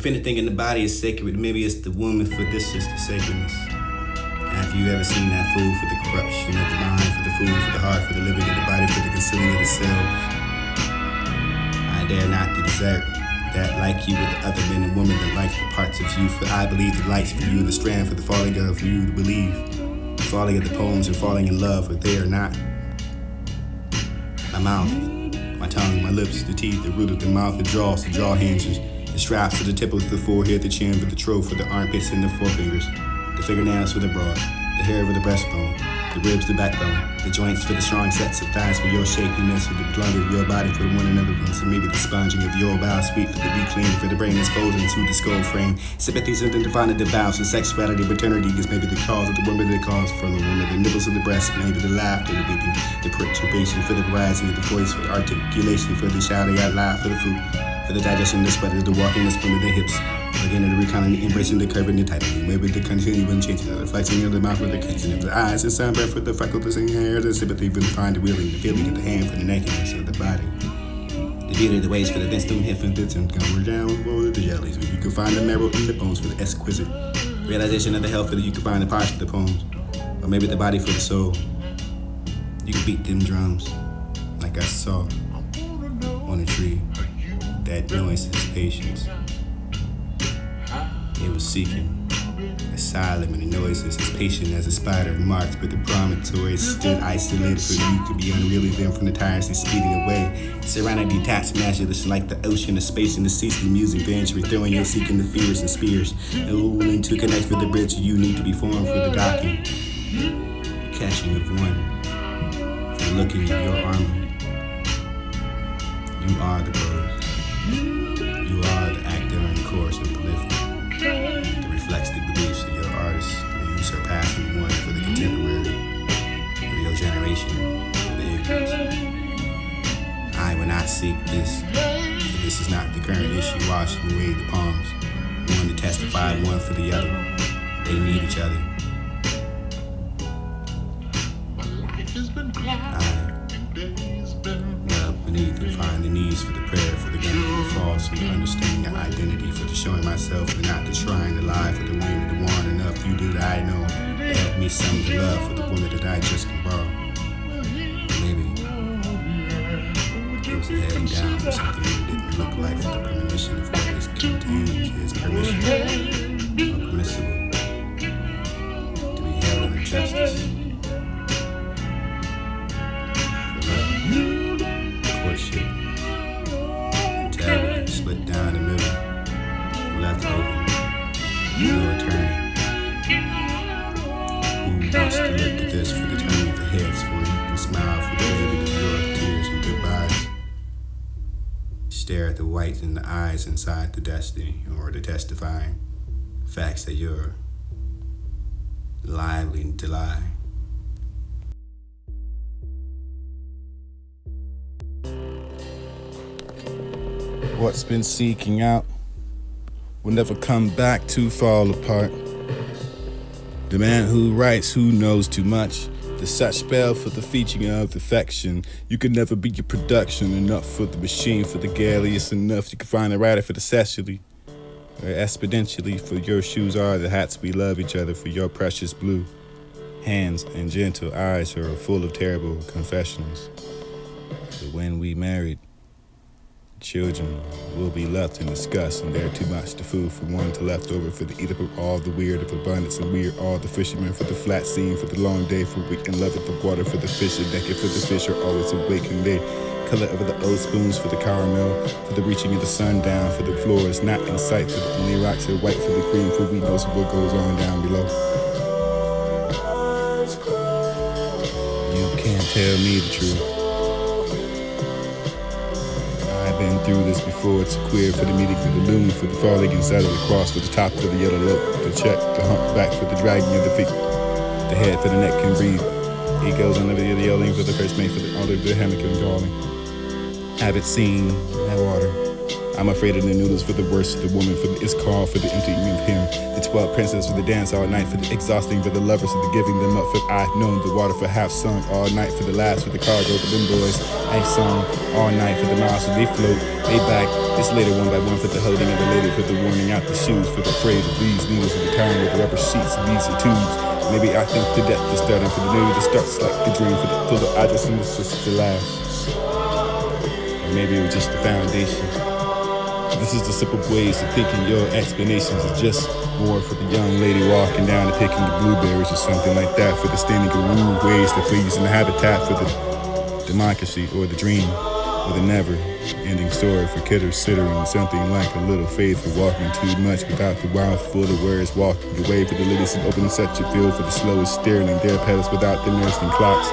If anything in the body is sacred, maybe it's the woman, for this is the sacredness. Have you ever seen that food for the corruption of the mind, for the food, for the heart, for the living of the body, for the concealing of the cells? I dare not to desert that, like you, with the other men and women that like the parts of you, for I believe the lights for you, the strand for the falling of you to believe, the falling of the poems and falling in love, or they are not. My mouth, my tongue, my lips, the teeth, the root of the mouth, the jaws, the jaw hinges, the straps to the tip of the forehead, the chin for the throat, for the armpits and the forefingers, the fingernails for the broad, the hair for the breastbone, the ribs, the backbone, the joints for the strong sets of thighs for your shakiness, for the blood of your body for the one another ones, and maybe the sponging of your bowel sweet for the be clean, for the brain is folded into the skull frame. Sympathies and the divine the vows, and sexuality, paternity is maybe the cause of the woman, the cause from the woman, the nipples of the breast, maybe the laughter, the beating, the perturbation for the rising of the voice, for the articulation, for the shouting out loud, for the food, for the digestion, the sweat, the walking, the spin of the hips. Again, the recounting, embracing the curve and the tightening, maybe the continuing changing of the flexing of the mouth, for the catching of the eyes, the sunburn for the freckles and hair, the sympathy for the fine, the wheeling, the feeling of the hand for the nakedness of the body, the beauty of the waist for the wisdom, hip and tits, and come down with the jellies, where you can find the marrow in the bones for the exquisite realization of the health, for the you can find the parts for the poems, or maybe the body for the soul. You can beat them drums like I saw on a tree. That noise is patience. It was seeking asylum, and the noises as patient as a spider marked with the promontory stood isolated for you to be unreally them from the tirelessly speeding away. Serenity detached, measureless like the ocean, the space and the ceaseless music venture, throwing your seeking the fears and spears. And willing to connect with the bridge you need to be formed for the docking, the catching of one, for the looking of your armor. You are the bird. You are the actor in the course of the living. That reflects the beliefs of your artists, where you surpassing one for the contemporary, for your generation, for the ignorance. I will not seek this, for this is not the current issue washing away the palms. One to testify, one for the other. They need each other. Beneath and find the needs for the prayer, for the gunning of the false, for the understanding of identity, for the showing myself, for not the trying to lie, for the wing of the one enough you that I know, to help me some of the love for the woman that I just can borrow. Maybe it was a heading down for something that didn't look like, for the premonition of what is contained is permission, or permissible, to be held under justice. Courtship, integrity, split down the middle, left open, no attorney. Who wants to look at this for the turning of the heads, for you can smile for the waving of your tears and goodbyes. Stare at the white in the eyes inside the destiny, or the testifying facts that you're lively to lie. What's been seeking out will never come back to fall apart. The man who writes, who knows too much, the such spell for the featuring of affection. You can never beat your production, enough for the machine, for the galley, it's enough. You can find a writer for the sexually, or exponentially, for your shoes are the hats we love each other, for your precious blue hands and gentle eyes are full of terrible confessions. But when we married, children will be left in disgust, and they're too much the food for one to left over for the eat up of all the weird of abundance and weird all the fishermen for the flat scene, for the long day, for weak and love of the water, for the fish and naked, for the fish are always awake and they color of the old spoons, for the caramel, for the reaching of the sun down, for the floor is not in sight, for the only rocks are white, for the green, for we know what goes on down below. You can't tell me the truth. I've been through this before. It's queer for the meeting, for the loon, for the falling inside of the cross, for the top of the yellow look, the check, the humpback, for the dragging of the feet, the head for the neck can breathe. He goes under the yelling for the first mate, for the altar, the hammock and calling. Have it seen, that water, I'm afraid of the noodles for the worst of the woman, for the is called for the emptying of him. The 12 princes for the dance all night, for the exhausting, for the lovers, for the giving them up, for I've known the water for half sung all night, for the last, for the cargo, for them boys. I sung all night for the miles, so they float, they back. This later one by one for the holding of the lady, for the warning out the shoes, for the afraid of these needles, for the tying with the rubber sheets, these are tubes. Maybe I think the death is starting, for the new that starts like the dream, for the I just and this is the last. Or maybe it was just the foundation. This is the simple ways of thinking your explanations are just more for the young lady walking down and picking the blueberries or something like that, for the standing guru ways to please in the habitat, for the democracy or the dream or the never-ending story for kidders sittering something like a little faith for walking too much without the wild full of words walking away, for the lilies and open such a field for the slowest steering their pedals without the nursing clocks.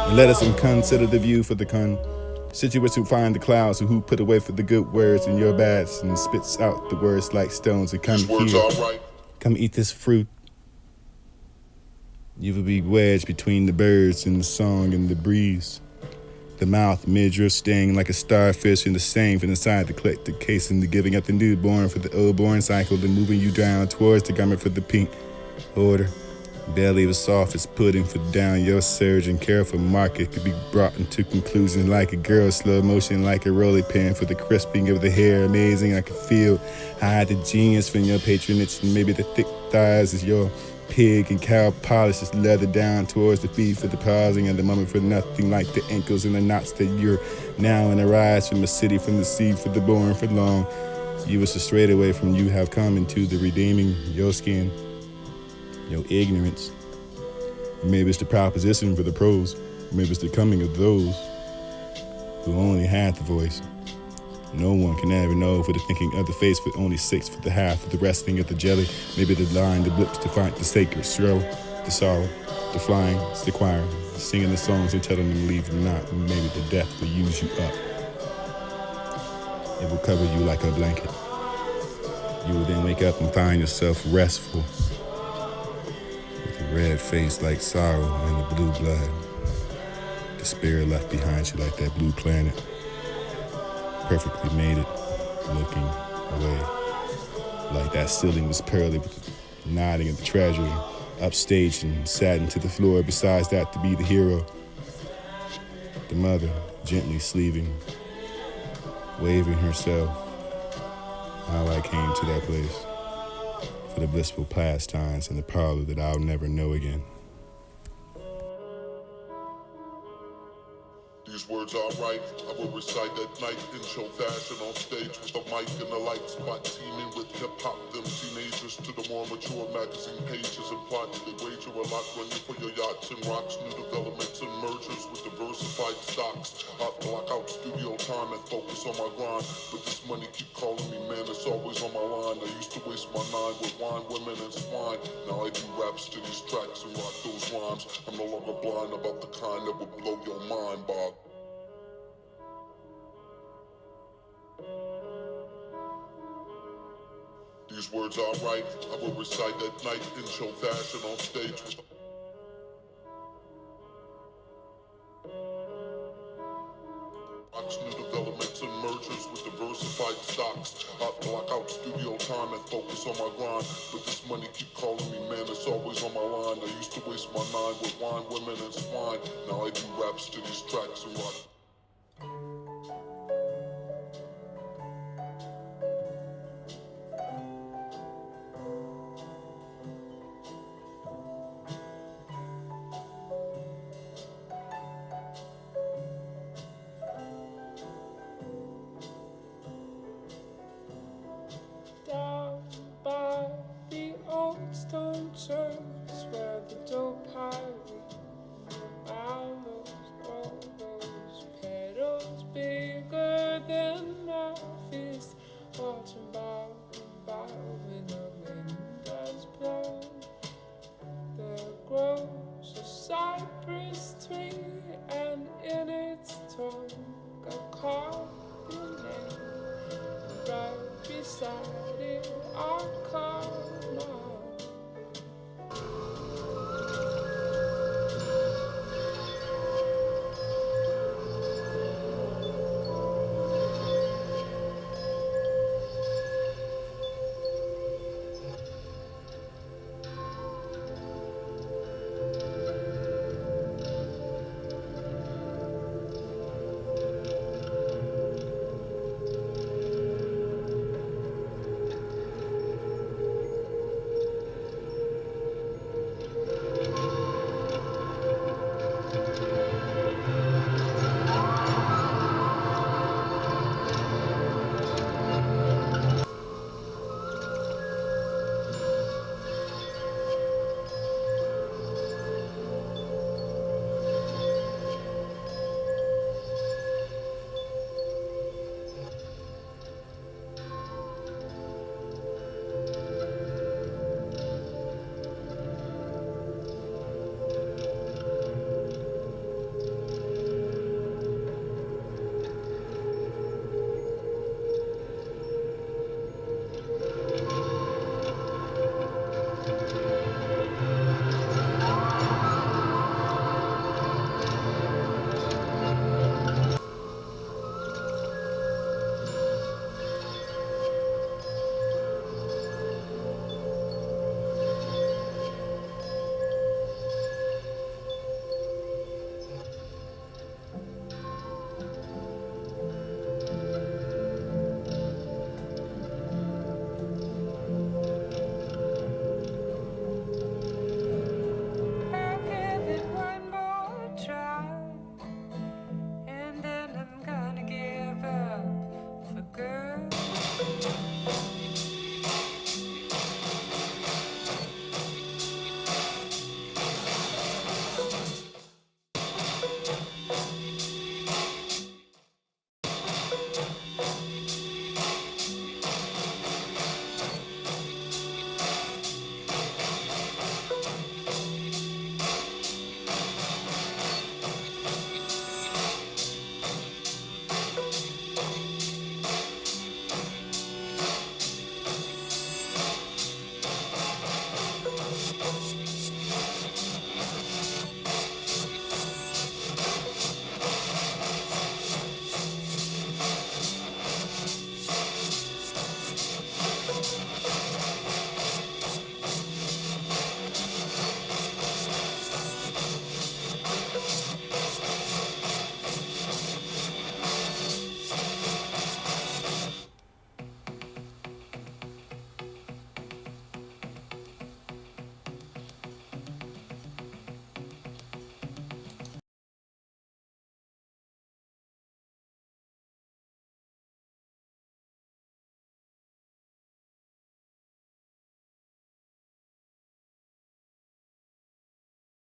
And let us consider the view for the constituents who find the clouds, who put away for the good words in your bads and spits out the words like stones and come here, come eat this fruit. You will be wedged between the birds and the song and the breeze. The mouth, midriff sting like a starfish in the same from inside the collected case and the giving up the newborn for the old-born cycle, the moving you down towards the garment for the pink order. Belly was soft as pudding for down your surge and careful market could be brought into conclusion like a girl, slow motion like a rolling pin for the crisping of the hair, amazing I could feel hide the genius from your patronage and maybe the thick thighs is your pig and cow polishes leather down towards the feet for the pausing and the moment for nothing like the ankles and the knots that you're now in a rise from the city from the sea for the born for long. You was straight away from you have come into the redeeming your skin. Your ignorance. Maybe it's the proposition for the pros. Maybe it's the coming of those who only had the voice. No one can ever know for the thinking of the face, for only 6 for the half, for the resting of the jelly. Maybe the line, the blips to find the sacred stroll, the sorrow, the flying, it's the choir, singing the songs and telling them to leave them not. And maybe the death will use you up. It will cover you like a blanket. You will then wake up and find yourself restful. Red face like sorrow and the blue blood. The spirit left behind you like that blue planet. Perfectly made it, looking away. Like that ceiling was pearly with the nodding of the tragedy. Upstaged and sat into the floor besides that to be the hero. The mother, gently sleeving, waving herself. How I came to that place. For the blissful pastimes in the parlor that I'll never know again. These words are right, I will recite at night in show fashion on stage with the mic and the light spot teeming with hip-hop. Them teenagers to the more mature magazine pages and plots. They wager a lot running for your yachts and rocks. New developments and mergers with diversified stocks. I block out studio time and focus on my grind. But this money keep calling me, man, it's always on my line. I used to waste my nine with wine, women, and swine. Now I do raps to these tracks and rock those rhymes. I'm no longer blind about the kind that will blow your mind, Bob. These words are right, I will recite at night in show fashion on stage with new developments and mergers with diversified stocks. I block out studio time and focus on my grind. But this money keep calling me, man, it's always on my line. I used to waste my nine with wine, women, and swine. Now I do raps to these tracks and rock. Down by the old stone church where the dope highway around all those petals bigger than my fist, watching by when the wind does blow.